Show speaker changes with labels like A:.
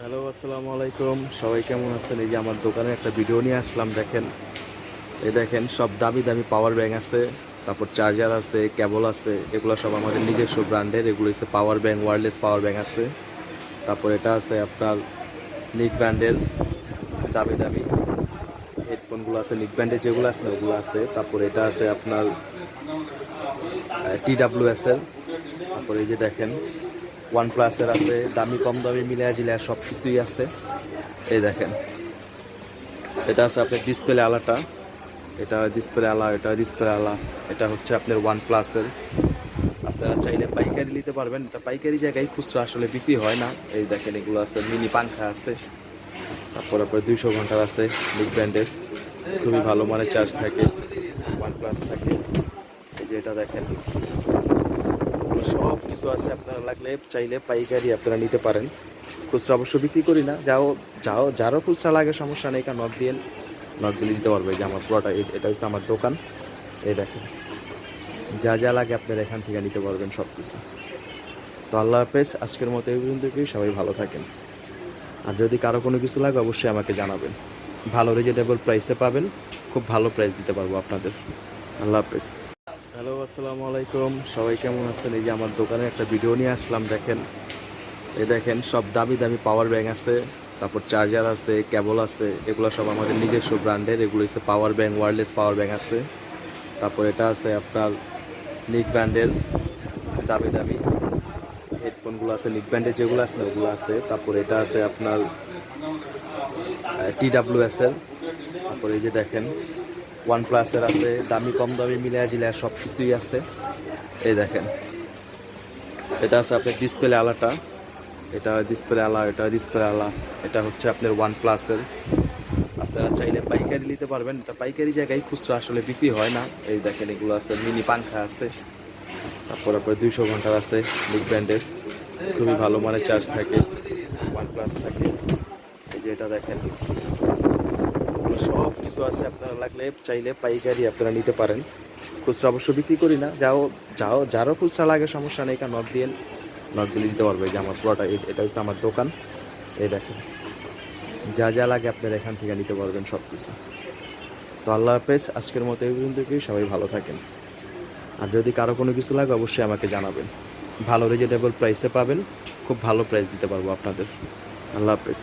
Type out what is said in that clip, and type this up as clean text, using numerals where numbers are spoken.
A: Hello, আসসালামু আলাইকুম। সবাই কেমন আছেন? এই যে আমার দোকানে একটা ভিডিও নিয়ে আসলাম। দেখেন, এই দেখেন সব দামি দামি পাওয়ার ব্যাংক আছে, তারপর চার্জার আছে, কেবল আছে। এগুলো সব আমাদের নিজস্ব ব্র্যান্ডের। এগুলো হচ্ছে power bank, wireless power bank আছে। তারপর এটা আছে আপনার নিক ব্র্যান্ডের দামি দামি হেডফোনগুলো আছে, নিক ব্র্যান্ডের যেগুলো আছে না ওগুলো আছে। তারপর এটা আছে আপনার TWS এর। তারপর এই যে দেখেন ওয়ান প্লাসের আছে, দামি কম দামি মিলিয়ে জিলিয়া সব কিছুই আছে। এই দেখেন, এটা আছে আপনার ডিসপ্লে আলাটা, এটা ডিসপ্লে আলা, এটা ডিসপ্লে আলা। এটা হচ্ছে আপনার ওয়ান প্লাসের। আপনারা চাইলে পাইকারি নিতে পারবেন। এটা পাইকারি জায়গায় খুচরা আসলে বিক্রি হয় না। এই দেখেন এগুলো আছে, মিনি পাংখা আছে। তারপর আপনার 200 ঘন্টার আছে বিগ ব্র্যান্ডের, খুবই ভালো মানের চার্জ থাকে, ওয়ান প্লাস থাকে। এই যে এটা দেখেন, সব কিছু আছে। আপনারা লাগলে চাইলে পাইকারি আপনারা নিতে পারেন। খুচরা অবশ্য বিক্রি করি না। যারও খুচরা লাগে সমস্যা নেই, কারণ নক দিলে দিতে পারবে। যে আমার পুরোটা এটা হচ্ছে আমার দোকান। এই দেখেন, যা যা লাগে আপনারা এখান থেকে নিতে পারবেন সব কিছু। তো আল্লাহ হাফেজ, আজকের মতো এই পর্যন্ত। সবাই ভালো থাকেন। আর যদি কারো কোনো কিছু লাগে অবশ্যই আমাকে জানাবেন। ভালো রিজনেবল প্রাইসে পাবেন, খুব ভালো প্রাইস দিতে পারবো আপনাদের। আল্লাহ হাফেজ। হ্যালো, আসসালামু আলাইকুম। সবাই কেমন আছেন? এই যে আমার দোকানে একটা ভিডিও নিয়ে আসলাম। দেখেন, এই দেখেন সব দামি দামি পাওয়ার ব্যাংক আছে, তারপর চার্জার আছে, কেবল আছে। এগুলো সব আমাদের নিজস্ব ব্র্যান্ডের। এগুলো হচ্ছে power bank, wireless power bank আছে। তারপর এটা আছে আপনার নিক ব্র্যান্ডের দামি দামি হেডফোনগুলো আছে, নিক ব্র্যান্ডের যেগুলো আছে না ওগুলো আছে। তারপর এটা আছে আপনার TWS এর। তারপর এই যে দেখেন ওয়ান প্লাসের আছে, দামি কম দামি মিলিয়ে জিলিয়া সব কিছুই আছে। এই দেখেন, এটা আছে আপনার ডিসপ্লে আলাটা, এটা ডিসপ্লে আলা, এটা ডিসপ্লে আলা। এটা হচ্ছে আপনার ওয়ান প্লাসের। আপনারা চাইলে পাইকারি নিতে পারবেন। এটা পাইকারি জায়গায় খুচরা আসলে বিক্রি হয় না। এই দেখেন এগুলো আছে, মিনি পাংখা আছে। তারপর আপনার 200 ঘন্টার আছে বিগ ব্র্যান্ডের, খুবই ভালো মানের চার্জ থাকে, ওয়ান প্লাস থাকে। এই যে এটা দেখেন, এগুলো সব কিছু আছে। আপনারা লাগলে চাইলে পাইকারি আপনারা নিতে পারেন। খুচরা অবশ্য বিক্রি করি না। যারও খুচরা লাগে সমস্যা নেই, কারণ নক দিলে দিতে পারবে। যে আমার পুরোটা এটা হচ্ছে আমার দোকান। এই দেখেন, যা যা লাগে আপনারা এখান থেকে নিতে পারবেন সব কিছু। তো আল্লাহ হাফেজ, আজকের মতো এই পর্যন্ত। সবাই ভালো থাকেন। আর যদি কারো কোনো কিছু লাগে অবশ্যই আমাকে জানাবেন। ভালো রিজনেবল প্রাইসে পাবেন, খুব ভালো প্রাইস দিতে পারবো আপনাদের। আল্লাহ হাফেজ।